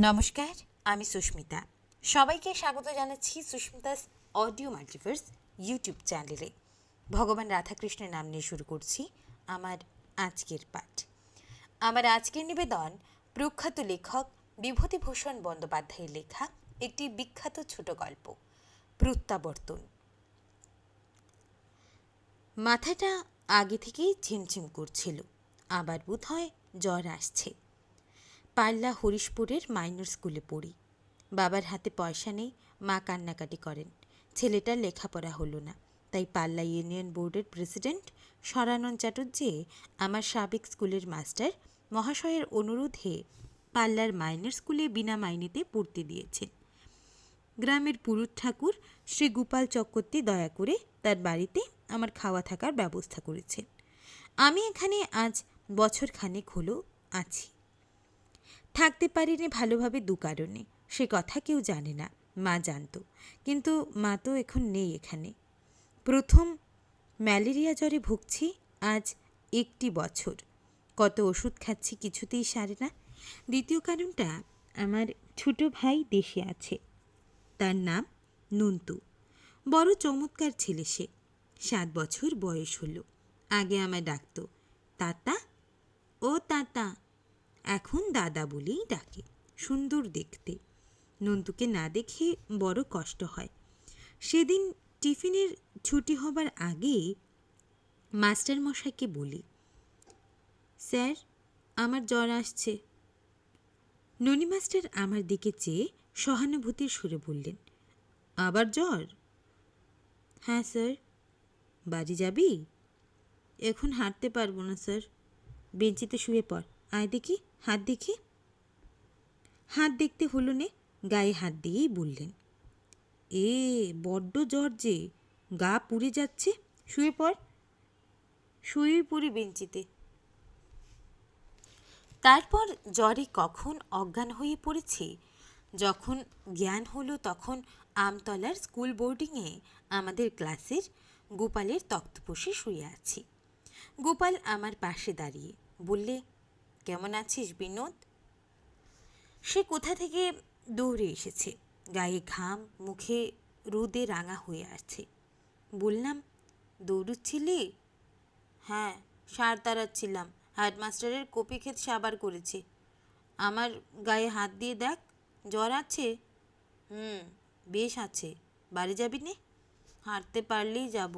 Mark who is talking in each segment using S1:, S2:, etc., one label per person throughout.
S1: নমস্কার, আমি সুস্মিতা। সবাইকে স্বাগত জানাচ্ছি সুস্মিতাস অডিও মাল্টিভার্স ইউটিউব চ্যানেলে। ভগবান রাধাকৃষ্ণের নাম নিয়ে শুরু করছি আমার আজকের পাঠ। আমার আজকের নিবেদন প্রখ্যাত লেখক বিভূতিভূষণ বন্দ্যোপাধ্যায়ের লেখা একটি বিখ্যাত ছোট গল্প, প্রত্যাবর্তন। মাথাটা আগে থেকেই ঝিমঝিম করছিল, আবার বোধহয় জ্বর আসছে। পাল্লা হরিশপুরের মাইনর স্কুলে পড়ি। বাবার হাতে পয়সা নেই, মা কান্নাকাটি করেন। ছেলেটার লেখাপড়া হলো না, তাই পাল্লা ইউনিয়ন বোর্ডের প্রেসিডেন্ট সরানন চ্যাটার্জি আমার সাবেক স্কুলের মাস্টার মহাশয়ের অনুরোধে পাল্লার মাইনর স্কুলে বিনা মাইনেতে পড়তে দিয়েছেন। গ্রামের পুরুত ঠাকুর শ্রী গোপাল চক্রবর্তী দয়া করে তার বাড়িতে আমার খাওয়া থাকার ব্যবস্থা করেছেন। আমি এখানে আজ বছরখানেক হলো আছি। থাকতে পারিনি ভালোভাবে দু কারণে, সে কথা কেউ জানে না, মা জানত, কিন্তু মা তো এখন নেই এখানে। প্রথম ম্যালেরিয়া জ্বরে ভুগছি আজ 1 বছর, কত ওষুধ খাচ্ছি কিছুতেই সারে না। দ্বিতীয় কারণটা, আমার ছোট ভাই দেশে আছে, তার নাম নন্তু। বড় চমৎকার ছেলে সে, 7 বছর বয়স হলো। আগে আমায় ডাকত তাতা, ও তাতা, এখন দাদা বলেই ডাকে। সুন্দর দেখতে। নন্তুকে না দেখে বড় কষ্ট হয়। সেদিন টিফিনের ছুটি হবার আগেই মাস্টার মশাইকে বলি, স্যার, আমার জ্বর আসছে। ননি মাস্টার আমার দিকে চেয়ে সহানুভূতির সুরে বললেন, আবার জ্বর? হ্যাঁ স্যার। বাড়ি যাবি? এখন হাঁটতে পারবো না স্যার। বেঞ্চিতে শুয়ে পড়, আয় দেখি, হাত দেখি। হাত দেখতে হলো নে, গায়ে হাত দিয়েই বললেন, এ বড্ড জ্বর যে, গা পুড়ে যাচ্ছে, শুয়ে পড়। শুয়েই পড়ি বেঞ্চিতে। তারপর জ্বরে কখন অজ্ঞান হয়ে পড়েছি, যখন জ্ঞান হলো তখন আমতলার স্কুল বোর্ডিংয়ে আমাদের ক্লাসের গোপালের তক্তপোষে শুয়ে আছি। গোপাল আমার পাশে দাঁড়িয়ে বললে, কেমন আছিস বিনোদ? সে কোথা থেকে দৌড়ে এসেছে, গায়ে ঘাম, মুখে রোদে রাঙা হয়ে আছে। বললাম, দৌড়ুচ্ছিলি? হ্যাঁ, সার তাড়াচ্ছিলাম, হেডমাস্টারের কপি ক্ষেত সাবার করেছে। আমার গায়ে হাত দিয়ে দেখ, জ্বর আছে? বেশ আছে। বাড়ি যাবি নে? হাঁটতে পারলেই যাব।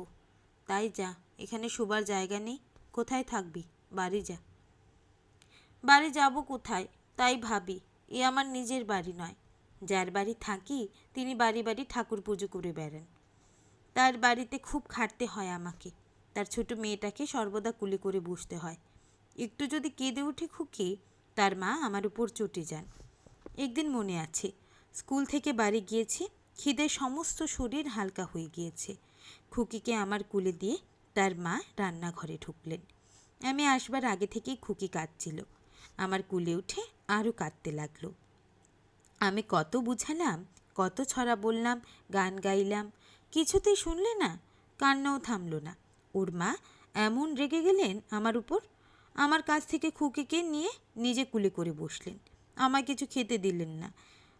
S1: তাই যা, এখানে শোবার জায়গা নেই। কোথায় থাকবি? বাড়ি যা। বাড়ি যাব কোথায় তাই ভাবি, এ আমার নিজের বাড়ি নয়। যার বাড়ি থাকি তিনি বাড়ি বাড়ি ঠাকুর পুজো করে বেড়ান। তার বাড়িতে খুব খাটতে হয় আমাকে। তার ছোট মেয়েটাকে সর্বদা কুলে করে বসতে হয়। একটু যদি কেঁদে ওঠে খুকি, তার মা আমার উপর চটে যান। একদিন মনে আছে, স্কুল থেকে বাড়ি গিয়েছি, খিদে সমস্ত শরীর হালকা হয়ে গিয়েছে। খুকিকে আমার কুলে দিয়ে তার মা রান্নাঘরে ঢুকলেন। আমি আসবার আগে থেকেই খুকি কাঁদছিল। আমার কুলে উঠে আরও কাঁদতে লাগলো। আমি কত বুঝালাম, কত ছড়া বললাম, গান গাইলাম, কিছুতেই শুনলে না, কান্নাও থামল না। ওর মা এমন রেগে গেলেন আমার উপর, আমার কাছ থেকে খুকিকে নিয়ে নিজে কুলে করে বসলেন। আমায় কিছু খেতে দিলেন না।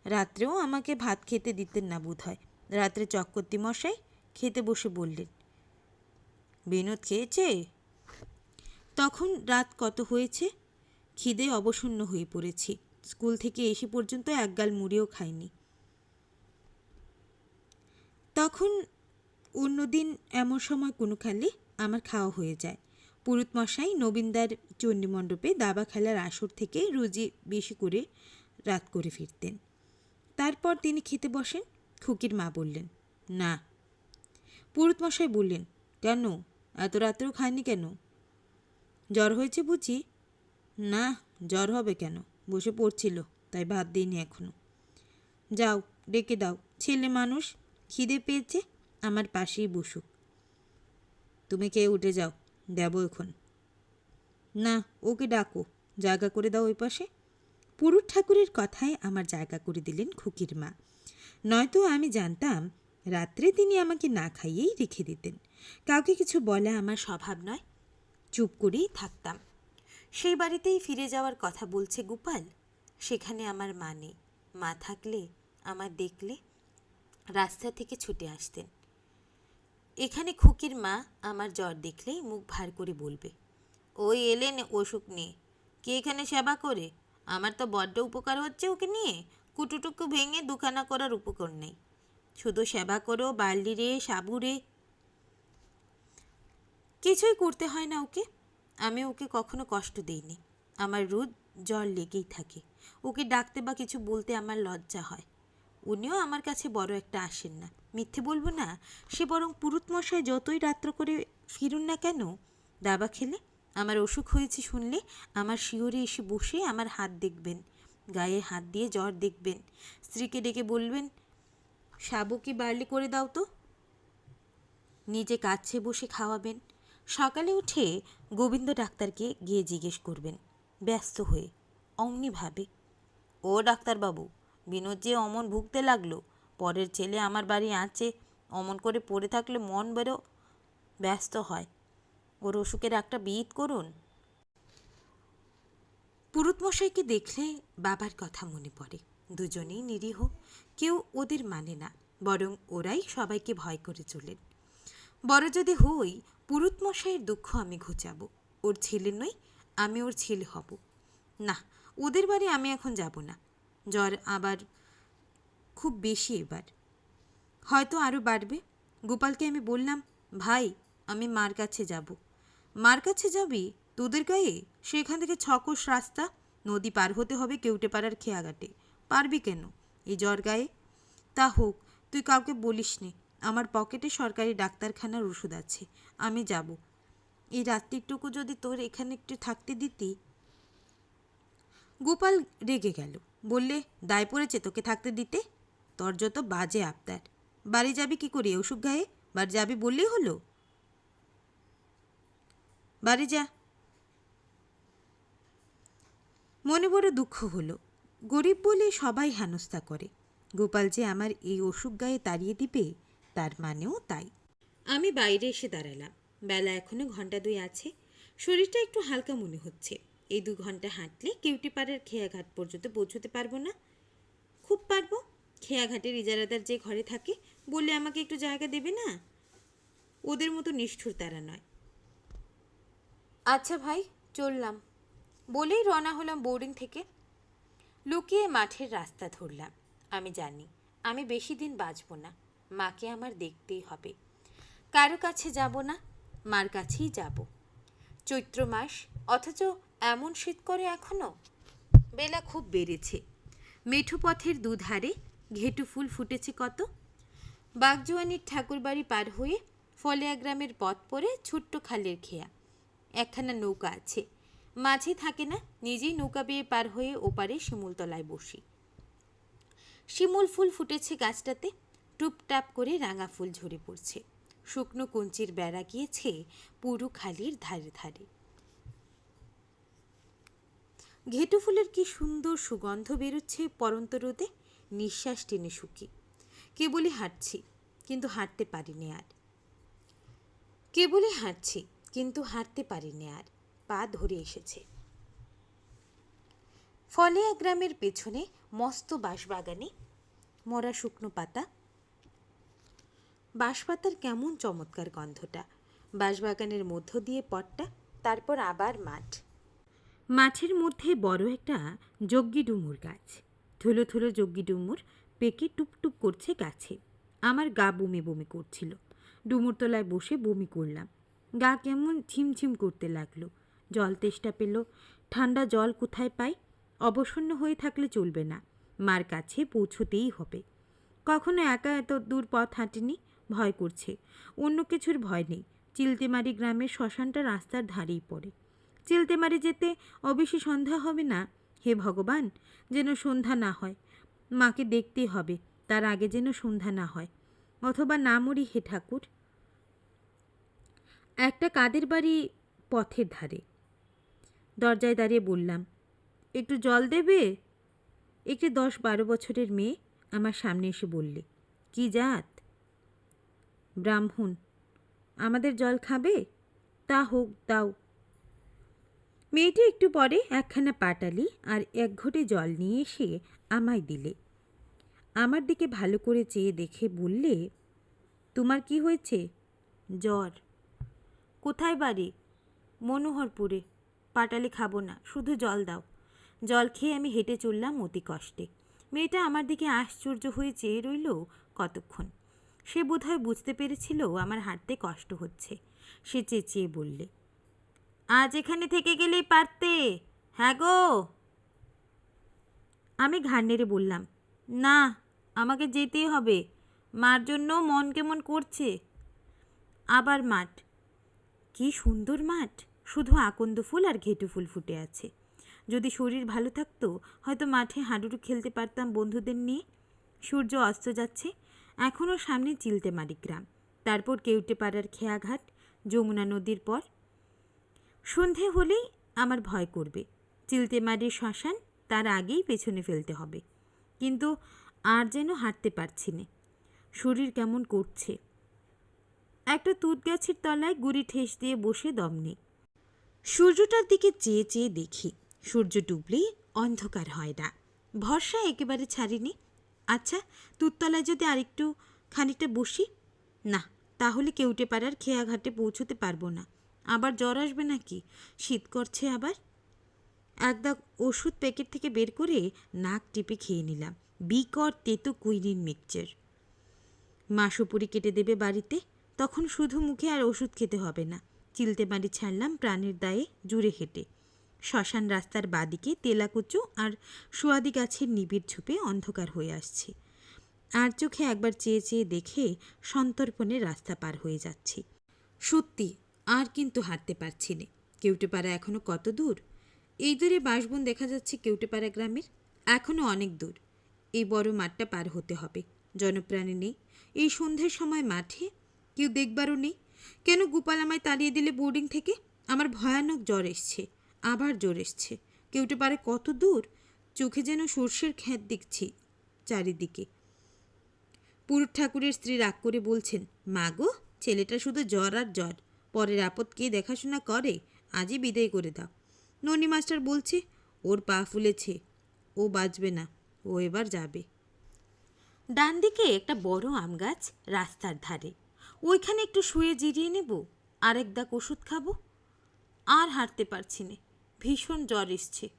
S1: রাত্রেও আমাকে ভাত খেতে দিতেন না বোধ হয়। রাত্রে চক্রবর্তী মশাই খেতে বসে বললেন, বিনোদ খেয়েছে? তখন রাত কত হয়েছে, খিদে অবসন্ন হয়ে পড়েছি। স্কুল থেকে এসে পর্যন্ত একগাল মুড়িও খাইনি। তখন অন্যদিন এমন সময় কোনো খালি আমার খাওয়া হয়ে যায়। পুরুত মশাই নবীনদার চণ্ডীমণ্ডপে দাবা খেলার আসর থেকে রোজই বেশি করে রাত করে ফিরতেন। তারপর তিনি খেতে বসেন। খুকির মা বললেন, না। পুরুত মশাই বললেন, কেন, এত রাত্রেও খায়নি কেন? জ্বর হয়েছে বুঝি? না, জ্বর হবে কেন, বসে পড়ছিল, তাই ভাত দিইনি এখনো। যাও, ডেকে দাও, ছেলে মানুষ, খিদে পেয়েছে, আমার পাশেই বসুক। তুমি খেয়ে উঠে যাও, দেব এখন। না, ওকে ডাকো, জায়গা করে দাও ওই পাশে। পুরুত ঠাকুরের কথায় আমার জায়গা করে দিলেন খুকির মা। নয়তো আমি জানতাম রাত্রে তিনি আমাকে না খাইয়েই রেখে দিতেন। কাউকে কিছু বলা আমার স্বভাব নয়, চুপ করেই থাকতাম। সেই বাড়িতেই ফিরে যাওয়ার কথা বলছে গোপাল, সেখানে আমার মা নেই। মা থাকলে আমার দেখলে রাস্তা থেকে ছুটে আসতেন। এখানে খুকির মা আমার জ্বর দেখলেই মুখ ভার করে বলবে, ওই এলেন অসুখ নিয়ে, কে এখানে সেবা করে? আমার তো বড্ড উপকার হচ্ছে ওকে নিয়ে, কুটুটুকু ভেঙে দুখানা করার উপকরণ নেই, শুধু সেবা করো বার্লি রে সাবু রে, কিছুই করতে হয় না ওকে। আমি ওকে কখনো কষ্ট দিইনি। আমার রোজ জ্বর লেগেই থাকে, ওকে ডাকতে বা কিছু বলতে আমার লজ্জা হয়। উনিও আমার কাছে বড় একটা আসেন না, মিথ্যে বলবো না। সে বরং পুরুতমশাই যতই রাত্র করে ফিরুন না কেন, দাবা খেলে আমার অসুখ হয়েছে শুনলে আমার শিওরে এসে বসে আমার হাত দেখবেন, গায়ে হাত দিয়ে জ্বর দেখবেন, স্ত্রীকে ডেকে বলবেন, সাবু কি বার্লি করে দাও তো, নিজে কাছে বসে খাওয়াবেন। সকালে উঠে গোবিন্দ ডাক্তারকে গিয়ে জিজ্ঞেস করবেন ব্যস্ত হয়ে, অমনি ভাবে, ও ডাক্তারবাবু, বিনোদ যে অমন ভুগতে লাগলো, পরের ছেলে আমার বাড়ি আছে, অমন করে পড়ে থাকলে মন বেরো ব্যস্ত হয়, ওর অসুখের একটা বিহিত করুন। পুরুতমশাইকে দেখলে বাবার কথা মনে পড়ে। দুজনেই নিরীহ, কেউ ওদের মানে না, বরং ওরাই সবাইকে ভয় করে চলেন। বড় যদি হই, পুরুতমশাইয়ের দুঃখ আমি ঘুচাবো, ওর ছেলে নই, আমি ওর ছেলে হব না। ওদের বাড়ি আমি এখন যাব না, জ্বর আবার খুব বেশি, এবার হয়তো আরও বাড়বে। গোপালকে আমি বললাম, ভাই আমি মার কাছে যাব। মার কাছে যাবি? তোদের গায়ে সেখান থেকে 6 কোষ রাস্তা, নদী পার হতে হবে কেউটেপাড়ার খেয়াঘাটে, পারবি কেন এই জ্বর গায়ে? তা হোক, তুই কাউকে বলিস নে, আমার পকেটে সরকারি ডাক্তারখানার ওষুধ আছে, আমি যাব। এই রাত্রিটুকু যদি তোর এখানে একটু থাকতে দিতি। গোপাল রেগে গেল, বললে, দায় পড়েছে তোকে থাকতে দিতে? তোর যত বাজে আবদার, বাড়ি যাবি কি করে অসুখ গায়ে? বাড়ি যাবি বললেই হলো, বাড়ি যা। মনে বড় দুঃখ হলো, গরিব বলে সবাই হেনস্থা করে, গোপাল যে আমার এই অসুখ গায়ে তাড়িয়ে দিবে তার মানেও তাই। আমি বাইরে এসে দাঁড়ালাম, বেলা এখনো 1 ঘন্টা 2 আছে, শরীরটা একটু হালকা মনে হচ্ছে। এই 2 ঘন্টা হাঁটলে কেউটিপাড়ার খেয়াঘাট পর্যন্ত পৌঁছতে পারবো না? খুব পারবো। খেয়াঘাটের ইজারাদার যে ঘরে থাকে, বললে আমাকে একটু জায়গা দেবে না? ওদের মতো নিষ্ঠুর তারা নয়। আচ্ছা ভাই, চললাম বলেই রওনা হলাম বোর্ডিং থেকে। লুকিয়ে মাঠের রাস্তা ধরলাম। আমি জানি আমি বেশি দিন বাঁচব না, মাকে আমার দেখতেই হবে। কারো কাছে যাব না, মার কাছেই যাব। চৈত্র মাস, অথচ এমন শীত করে এখনো। বেলা খুব বেড়েছে। মেঠো পথের দুধারে ঘেটু ফুল ফুটেছে কত। বাগজোয়ানির ঠাকুরবাড়ি পার হয়ে ফলিয়া গ্রামের পথ পরে ছোট্ট খালের খেয়া। একখানা নৌকা আছে, মাঝি থাকে না, নিজেই নৌকা বেয়ে পার হয়ে ওপারে শিমুলতলায় বসি। শিমুল ফুল ফুটেছে গাছটাতে, টুপটাপ করে রাঙা ফুল ঝরে পড়ছে। শুকনো কঞ্চির বেড়া গিয়েছে পুরো খালির ধারে ধারে। ঘেটু ফুলের কি সুন্দর সুগন্ধ বেরোচ্ছে পরন্ত রোদে। নিঃশ্বাস টেনে শুকি। কেবলই হাঁটছি, কিন্তু হাঁটতে পারিনি আর। কেবলই হাঁটছি, কিন্তু হাঁটতে পারিনি আর, পা ধরে এসেছে। ফলিয়া গ্রামের পেছনে মস্ত বাঁশবাগানে মরা শুকনো পাতা। বাঁশপাতার কেমন চমৎকার গন্ধটা। বাঁশবাগানের মধ্য দিয়ে পথটা, তারপর আবার মাঠ। মাঠের মধ্যে বড় একটা যজ্ঞি ডুমুর গাছ। থুলো থুলো যজ্ঞি ডুমুর পেকে টুপটুপ করছে গাছে। আমার গা বমি বমি করছিল। ডুমুর তলায় বসে বমি করলাম। গা কেমন ঝিমঝিম করতে লাগলো। জল তেষ্টা পেল। ঠান্ডা জল কোথায় পাই? অবসন্ন হয়ে থাকলে চলবে না, মার কাছে পৌঁছতেই হবে। কখনো একা এত দূর পথ হাঁটিনি, ভয় করছে। অন্য কিছুর ভয় নেই। চিলতেমারি গ্রামের শ্মশানটা রাস্তার ধারেই পড়ে। চিলতেমারি যেতে অবশ্যি সন্ধ্যা হবে না। হে ভগবান, যেন সন্ধ্যা না হয়। মাকে দেখতেই হবে, তার আগে যেন সন্ধ্যা না হয়, অথবা না মরি হে ঠাকুর। একটা কাদের বাড়ি পথের ধারে। দরজায় দাঁড়িয়ে বললাম, একটু জল দেবে? একটি 10-12 বছরের মেয়ে আমার সামনে এসে বললে, কি জাত? ব্রাহ্মণ। আমাদের জল খাবে? তা হোক, দাও। মেয়েটি একটু পরে একখানা পাটালি আর 1 ঘটি জল নিয়ে এসে আমায় দিলে। আমার দিকে ভালো করে চেয়ে দেখে বললে, তোমার কি হয়েছে? জ্বর। কোথায় বাড়ি? মনোহরপুরে। পাটালি খাবো না, শুধু জল দাও। জল খেয়ে আমি হেঁটে চললাম অতি কষ্টে। মেয়েটা আমার দিকে আশ্চর্য হয়ে চেয়ে রইল কতক্ষণ। সে বোধহয় বুঝতে পেরেছিল আমার হাঁটতে কষ্ট হচ্ছে। সে চেঁচিয়ে বললে, আজ এখানে থেকে গেলেই পারতে। হ্যাঁ গো। আমি ঘাড় নেড়ে বললাম, না, আমাকে যেতেই হবে। মার জন্য মন কেমন করছে। আবার মাঠ। কি সুন্দর মাঠ, শুধু আকন্দ ফুল আর ঘেটু ফুল ফুটে আছে। যদি শরীর ভালো থাকতো হয়তো মাঠে হাডুডু খেলতে পারতাম বন্ধুদের নিয়ে। সূর্য অস্ত যাচ্ছে। এখনও সামনে চিলতেমারি গ্রাম, তারপর কেউটেপাড়ার খেয়াঘাট, যমুনা নদীর পর। সন্ধে হলেই আমার ভয় করবে। চিলতেমারির শ্মশান, তার আগেই পেছনে ফেলতে হবে। কিন্তু আর যেন হাঁটতে পারছি না। শরীর কেমন করছে। একটা তুঁত গাছের তলায় গুড়ি ঠেস দিয়ে বসে দম নেই। সূর্যটার দিকে চেয়ে চেয়ে দেখি, সূর্য ডুবলেই অন্ধকার হয় না। ভরসা একেবারে ছাড়িনি। আচ্ছা, তুততলায় যদি আরেকটু খানিকটা বসি? না, তাহলে কেউটেপাড়ার খেয়াঘাটে পৌঁছতে পারবো না। আবার জ্বর আসবে নাকি? শীত করছে আবার। একদা ওষুধ প্যাকেট থেকে বের করে নাক টিপে খেয়ে নিলাম। বিকট তেতো কুইনিন মিক্সচার। মা সুপুরি কেটে দেবে বাড়িতে, তখন শুধু মুখে আর ওষুধ খেতে হবে না। চিলতেমারি ছাড়লাম প্রাণের দায়ে জুড়ে হেঁটে। শ্মশান রাস্তার বাদিকে তেলাকুচু আর সোয়াদি গাছের নিবিড় ঝোপে অন্ধকার হয়ে আসছে। আর চোখে একবার চেয়ে চেয়ে দেখে সন্তর্পণে রাস্তা পার হয়ে যাচ্ছি। সত্যি আর কিন্তু হাঁটতে পারছি না। কেউটেপাড়া এখনও কত দূর? এই দূরে বাঁশবন দেখা যাচ্ছে কেউটেপাড়া গ্রামের। এখনও অনেক দূর। এই বড় মাঠটা পার হতে হবে। জনপ্রাণী নেই এই সন্ধ্যের সময় মাঠে, কেউ দেখবারও নেই। কেন গোপাল আমায় তাড়িয়ে দিলে বোর্ডিং থেকে? আমার ভয়ানক জ্বর এসছে, আবার জ্বর এসছে। কেউটেপাড়া কত দূর? চোখে যেন সর্ষের ক্ষেত দেখছি চারিদিকে। পুরুত ঠাকুরের স্ত্রী রাগ করে বলছেন, মা গো, ছেলেটা শুধু জ্বর আর জ্বর, পরের আপদ কে দেখাশোনা করে? আজই বিদায় করে দাও। ননি মাস্টার বলছে, ওর পা ফুলেছে, ও বাঁচবে না, ও এবার যাবে। ডান দিকে একটা বড় আম গাছ রাস্তার ধারে। ওইখানে একটু শুয়ে জিরিয়ে নেব, আরেক দাগ ওষুধ খাবো। আর হাঁটতে পারছি না, ভীষণ জ্বর এসছে।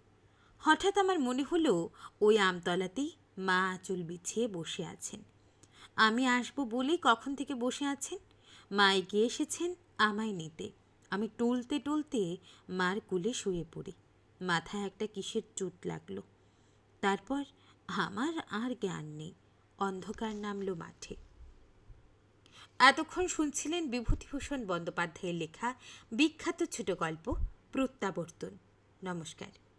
S1: হঠাৎ আমার মনে হলো ওই আমতলাতেই মা আঁচল বিছিয়ে বসে আছেন। আমি আসবো বলেই কখন থেকে বসে আছেন। মা এগিয়ে এসেছেন আমায় নিতে। আমি টলতে টলতে মার কোলে শুয়ে পড়ি। মাথায় একটা কিসের চোট লাগলো। তারপর আমার আর জ্ঞান নেই। অন্ধকার নামলো মাঠে। এতক্ষণ শুনছিলেন বিভূতিভূষণ বন্দ্যোপাধ্যায়ের লেখা বিখ্যাত ছোট গল্প প্রত্যাবর্তন। নমস্কার।